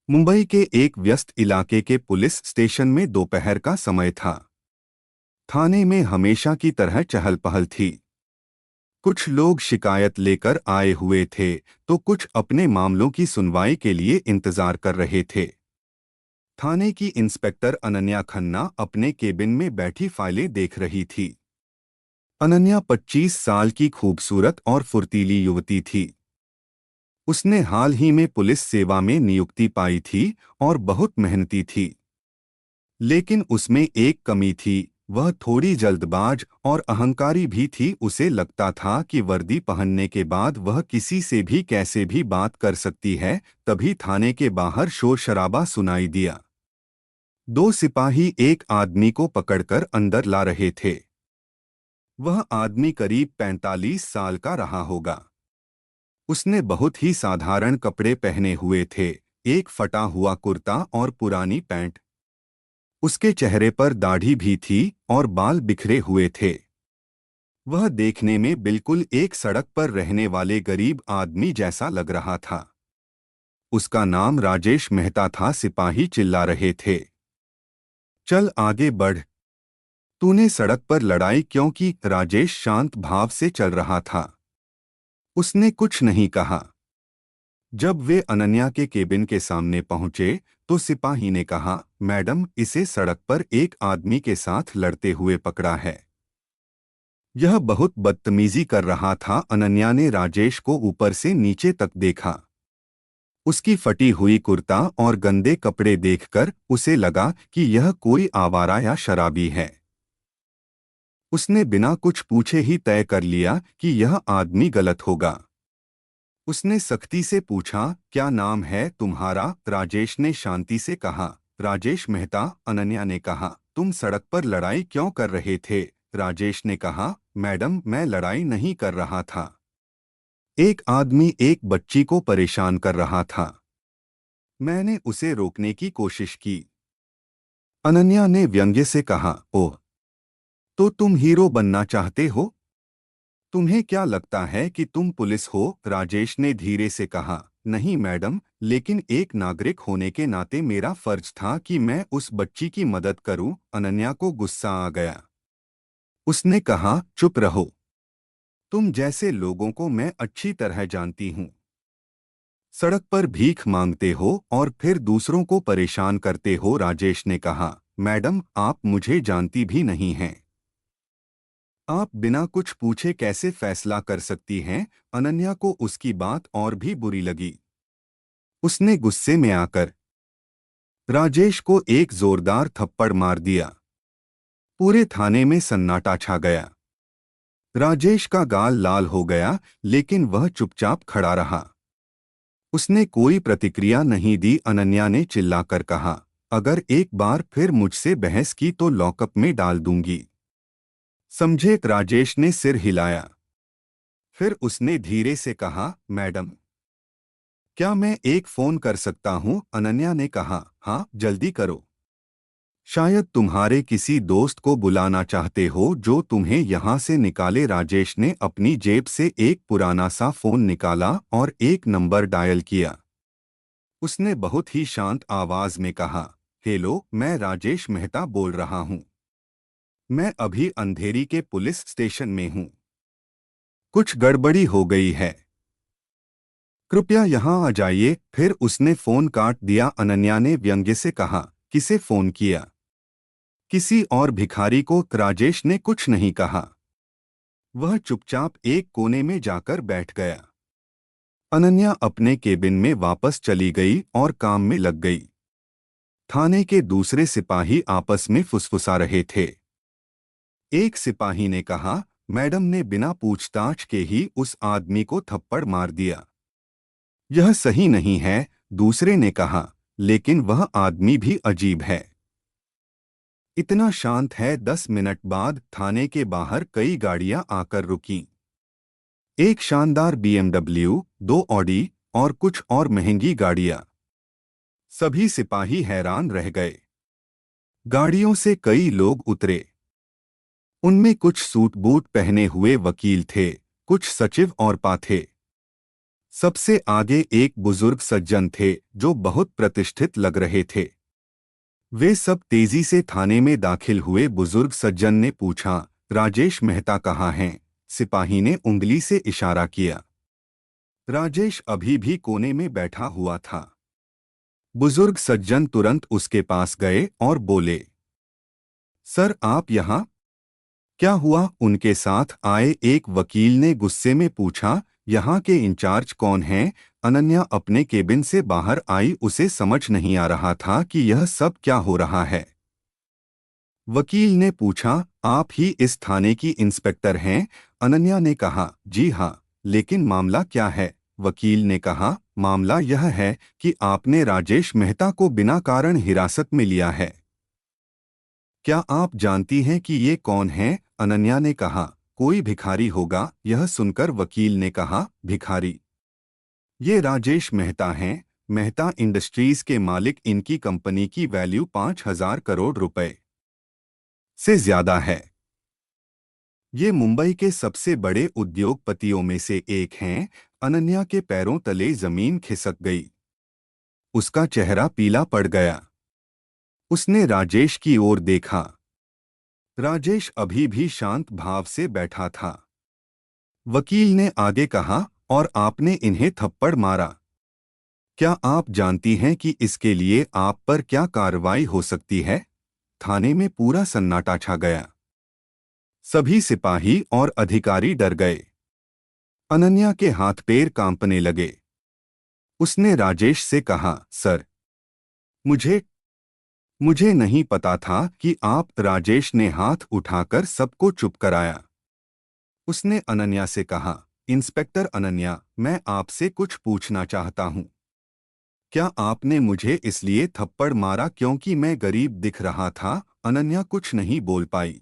मुंबई के एक व्यस्त इलाके के पुलिस स्टेशन में दोपहर का समय था। थाने में हमेशा की तरह चहल पहल थी। कुछ लोग शिकायत लेकर आए हुए थे तो कुछ अपने मामलों की सुनवाई के लिए इंतजार कर रहे थे। थाने की इंस्पेक्टर अनन्या खन्ना अपने केबिन में बैठी फाइलें देख रही थी। अनन्या 25 साल की खूबसूरत और फुर्तीली युवती थी। उसने हाल ही में पुलिस सेवा में नियुक्ति पाई थी और बहुत मेहनती थी। लेकिन उसमें एक कमी थी, वह थोड़ी जल्दबाज और अहंकारी भी थी। उसे लगता था कि वर्दी पहनने के बाद वह किसी से भी कैसे भी बात कर सकती है। तभी थाने के बाहर शोर शराबा सुनाई दिया। दो सिपाही एक आदमी को पकड़कर अंदर ला रहे थे। वह आदमी करीब 45 साल का रहा होगा। उसने बहुत ही साधारण कपड़े पहने हुए थे, एक फटा हुआ कुर्ता और पुरानी पैंट। उसके चेहरे पर दाढ़ी भी थी और बाल बिखरे हुए थे। वह देखने में बिल्कुल एक सड़क पर रहने वाले गरीब आदमी जैसा लग रहा था। उसका नाम राजेश मेहता था। सिपाही चिल्ला रहे थे, चल आगे बढ़, तूने सड़क पर लड़ाई क्यों की? राजेश शांत भाव से चल रहा था। उसने कुछ नहीं कहा। जब वे अनन्या के केबिन के सामने पहुंचे तो सिपाही ने कहा, मैडम, इसे सड़क पर एक आदमी के साथ लड़ते हुए पकड़ा है। यह बहुत बदतमीजी कर रहा था। अनन्या ने राजेश को ऊपर से नीचे तक देखा। उसकी फटी हुई कुर्ता और गंदे कपड़े देखकर उसे लगा कि यह कोई आवारा या शराबी है। उसने बिना कुछ पूछे ही तय कर लिया कि यह आदमी गलत होगा। उसने सख्ती से पूछा, क्या नाम है तुम्हारा? राजेश ने शांति से कहा, राजेश मेहता। अनन्या ने कहा, तुम सड़क पर लड़ाई क्यों कर रहे थे? राजेश ने कहा, मैडम, मैं लड़ाई नहीं कर रहा था। एक आदमी एक बच्ची को परेशान कर रहा था। मैंने उसे रोकने की कोशिश की। अनन्या ने व्यंग्य से कहा, ओह, तो तुम हीरो बनना चाहते हो? तुम्हें क्या लगता है कि तुम पुलिस हो? राजेश ने धीरे से कहा, नहीं मैडम, लेकिन एक नागरिक होने के नाते मेरा फर्ज था कि मैं उस बच्ची की मदद करूं। अनन्या को गुस्सा आ गया। उसने कहा, चुप रहो, तुम जैसे लोगों को मैं अच्छी तरह जानती हूं। सड़क पर भीख मांगते हो और फिर दूसरों को परेशान करते हो। राजेश ने कहा, मैडम, आप मुझे जानती भी नहीं हैं। आप बिना कुछ पूछे कैसे फैसला कर सकती हैं? अनन्या को उसकी बात और भी बुरी लगी। उसने गुस्से में आकर राजेश को एक जोरदार थप्पड़ मार दिया। पूरे थाने में सन्नाटा छा गया। राजेश का गाल लाल हो गया, लेकिन वह चुपचाप खड़ा रहा। उसने कोई प्रतिक्रिया नहीं दी। अनन्या ने चिल्लाकर कहा, अगर एक बार फिर मुझसे बहस की तो लॉकअप में डाल दूंगी, समझे? राजेश ने सिर हिलाया। फिर उसने धीरे से कहा, मैडम, क्या मैं एक फोन कर सकता हूं? अनन्या ने कहा, हाँ, जल्दी करो। शायद तुम्हारे किसी दोस्त को बुलाना चाहते हो जो तुम्हें यहां से निकाले। राजेश ने अपनी जेब से एक पुराना सा फोन निकाला और एक नंबर डायल किया। उसने बहुत ही शांत आवाज में कहा, हेलो, मैं राजेश मेहता बोल रहा हूं। मैं अभी अंधेरी के पुलिस स्टेशन में हूं। कुछ गड़बड़ी हो गई है, कृपया यहां आ जाइए। फिर उसने फोन काट दिया। अनन्या ने व्यंग्य से कहा, किसे फोन किया? किसी और भिखारी को? राजेश ने कुछ नहीं कहा। वह चुपचाप एक कोने में जाकर बैठ गया। अनन्या अपने केबिन में वापस चली गई और काम में लग गई। थाने के दूसरे सिपाही आपस में फुसफुसा रहे थे। एक सिपाही ने कहा, मैडम ने बिना पूछताछ के ही उस आदमी को थप्पड़ मार दिया। यह सही नहीं है, दूसरे ने कहा, लेकिन वह आदमी भी अजीब है। इतना शांत है। 10 मिनट बाद थाने के बाहर कई गाड़ियां आकर रुकीं। एक शानदार BMW, दो ऑडी और कुछ और महंगी गाड़ियां। सभी सिपाही हैरान रह गए। गाड़ियों से कई लोग उतरे। उनमें कुछ सूट बूट पहने हुए वकील थे, कुछ सचिव और पाथे। सबसे आगे एक बुजुर्ग सज्जन थे जो बहुत प्रतिष्ठित लग रहे थे। वे सब तेजी से थाने में दाखिल हुए। बुजुर्ग सज्जन ने पूछा, राजेश मेहता कहाँ हैं? सिपाही ने उंगली से इशारा किया। राजेश अभी भी कोने में बैठा हुआ था। बुजुर्ग सज्जन तुरंत उसके पास गए और बोले, सर आप यहाँ? क्या हुआ? उनके साथ आए एक वकील ने गुस्से में पूछा, यहाँ के इंचार्ज कौन हैं? अनन्या अपने केबिन से बाहर आई। उसे समझ नहीं आ रहा था कि यह सब क्या हो रहा है। वकील ने पूछा, आप ही इस थाने की इंस्पेक्टर हैं? अनन्या ने कहा, जी हाँ, लेकिन मामला क्या है? वकील ने कहा, मामला यह है कि आपने राजेश मेहता को बिना कारण हिरासत में लिया है। क्या आप जानती हैं कि ये कौन है? अनन्या ने कहा, कोई भिखारी होगा। यह सुनकर वकील ने कहा, भिखारी? ये राजेश मेहता हैं, मेहता इंडस्ट्रीज के मालिक। इनकी कंपनी की वैल्यू 5,000 करोड़ रुपए से ज्यादा है। ये मुंबई के सबसे बड़े उद्योगपतियों में से एक हैं। अनन्या के पैरों तले जमीन खिसक गई। उसका चेहरा पीला पड़ गया। उसने राजेश की ओर देखा। राजेश अभी भी शांत भाव से बैठा था। वकील ने आगे कहा, और आपने इन्हें थप्पड़ मारा। क्या आप जानती हैं कि इसके लिए आप पर क्या कार्रवाई हो सकती है? थाने में पूरा सन्नाटा छा गया। सभी सिपाही और अधिकारी डर गए। अनन्या के हाथ पैर कांपने लगे। उसने राजेश से कहा, सर, मुझे मुझे नहीं पता था कि आप। राजेश ने हाथ उठाकर सबको चुप कराया। उसने अनन्या से कहा, इंस्पेक्टर अनन्या, मैं आपसे कुछ पूछना चाहता हूं। क्या आपने मुझे इसलिए थप्पड़ मारा क्योंकि मैं गरीब दिख रहा था? अनन्या कुछ नहीं बोल पाई।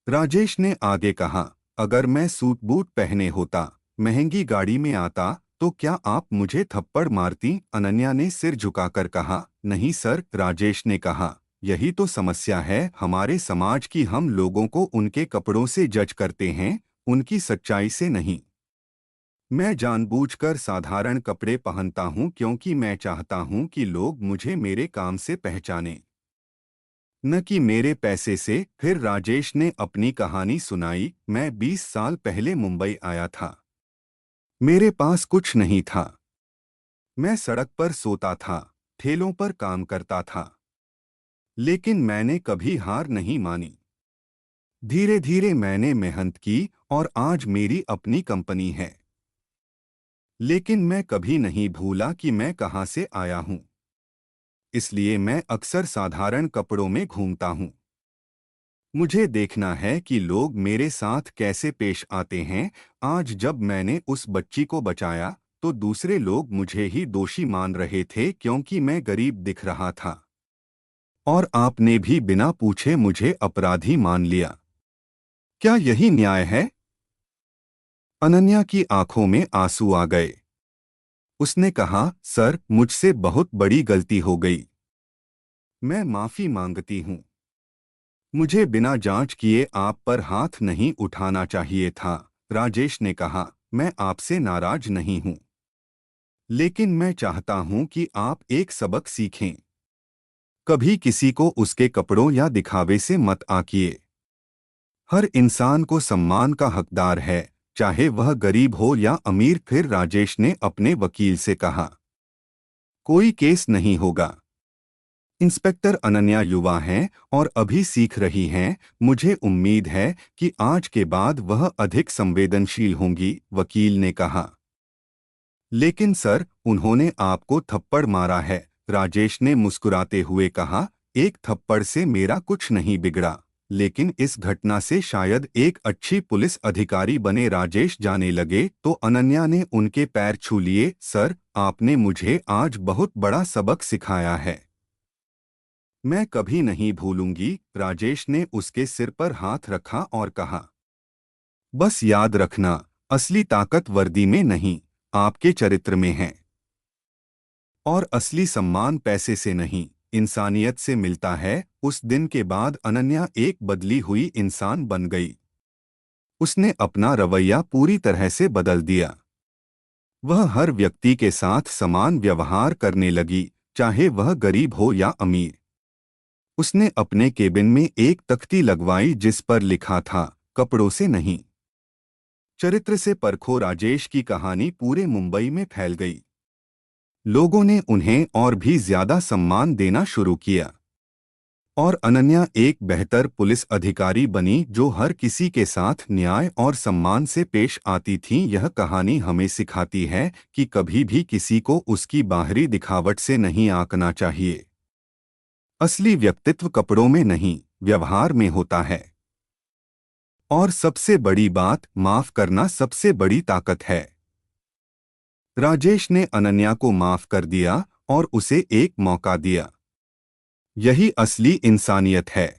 राजेश ने आगे कहा, अगर मैं सूट बूट पहने होता, महंगी गाड़ी में आता, तो क्या आप मुझे थप्पड़ मारती? अनन्या ने सिर झुकाकर कहा, नहीं सर। राजेश ने कहा, यही तो समस्या है हमारे समाज की। हम लोगों को उनके कपड़ों से जज करते हैं, उनकी सच्चाई से नहीं। मैं जानबूझकर साधारण कपड़े पहनता हूं क्योंकि मैं चाहता हूं कि लोग मुझे मेरे काम से पहचानें, न कि मेरे पैसे से। फिर राजेश ने अपनी कहानी सुनाई। मैं 20 साल पहले मुंबई आया था। मेरे पास कुछ नहीं था। मैं सड़क पर सोता था, ठेलों पर काम करता था। लेकिन मैंने कभी हार नहीं मानी। धीरे धीरे मैंने मेहनत की और आज मेरी अपनी कंपनी है। लेकिन मैं कभी नहीं भूला कि मैं कहां से आया हूं। इसलिए मैं अक्सर साधारण कपड़ों में घूमता हूं। मुझे देखना है कि लोग मेरे साथ कैसे पेश आते हैं। आज जब मैंने उस बच्ची को बचाया, तो दूसरे लोग मुझे ही दोषी मान रहे थे क्योंकि मैं गरीब दिख रहा था। और आपने भी बिना पूछे मुझे अपराधी मान लिया। क्या यही न्याय है? अनन्या की आंखों में आंसू आ गए। उसने कहा, सर, मुझसे बहुत बड़ी गलती हो गई। मैं माफी मांगती हूँ। मुझे बिना जांच किए आप पर हाथ नहीं उठाना चाहिए था। राजेश ने कहा, मैं आपसे नाराज नहीं हूं, लेकिन मैं चाहता हूं कि आप एक सबक सीखें। कभी किसी को उसके कपड़ों या दिखावे से मत आंकिए। हर इंसान को सम्मान का हकदार है, चाहे वह गरीब हो या अमीर। फिर राजेश ने अपने वकील से कहा, कोई केस नहीं होगा। इंस्पेक्टर अनन्या युवा हैं और अभी सीख रही हैं। मुझे उम्मीद है कि आज के बाद वह अधिक संवेदनशील होंगी। वकील ने कहा, लेकिन सर, उन्होंने आपको थप्पड़ मारा है। राजेश ने मुस्कुराते हुए कहा, एक थप्पड़ से मेरा कुछ नहीं बिगड़ा, लेकिन इस घटना से शायद एक अच्छी पुलिस अधिकारी बने। राजेश जाने लगे तो अनन्या ने उनके पैर छू लिए। सर, आपने मुझे आज बहुत बड़ा सबक सिखाया है। मैं कभी नहीं भूलूंगी। राजेश ने उसके सिर पर हाथ रखा और कहा, बस याद रखना, असली ताकत वर्दी में नहीं, आपके चरित्र में है। और असली सम्मान पैसे से नहीं, इंसानियत से मिलता है। उस दिन के बाद अनन्या एक बदली हुई इंसान बन गई। उसने अपना रवैया पूरी तरह से बदल दिया। वह हर व्यक्ति के साथ समान व्यवहार करने लगी, चाहे वह गरीब हो या अमीर। उसने अपने केबिन में एक तख्ती लगवाई जिस पर लिखा था, कपड़ों से नहीं, चरित्र से परखो। राजेश की कहानी पूरे मुंबई में फैल गई। लोगों ने उन्हें और भी ज्यादा सम्मान देना शुरू किया और अनन्या एक बेहतर पुलिस अधिकारी बनी जो हर किसी के साथ न्याय और सम्मान से पेश आती थी। यह कहानी हमें सिखाती है कि कभी भी किसी को उसकी बाहरी दिखावट से नहीं आंकना चाहिए। असली व्यक्तित्व कपड़ों में नहीं, व्यवहार में होता है। और सबसे बड़ी बात, माफ करना सबसे बड़ी ताकत है। राजेश ने अनन्या को माफ कर दिया और उसे एक मौका दिया। यही असली इंसानियत है।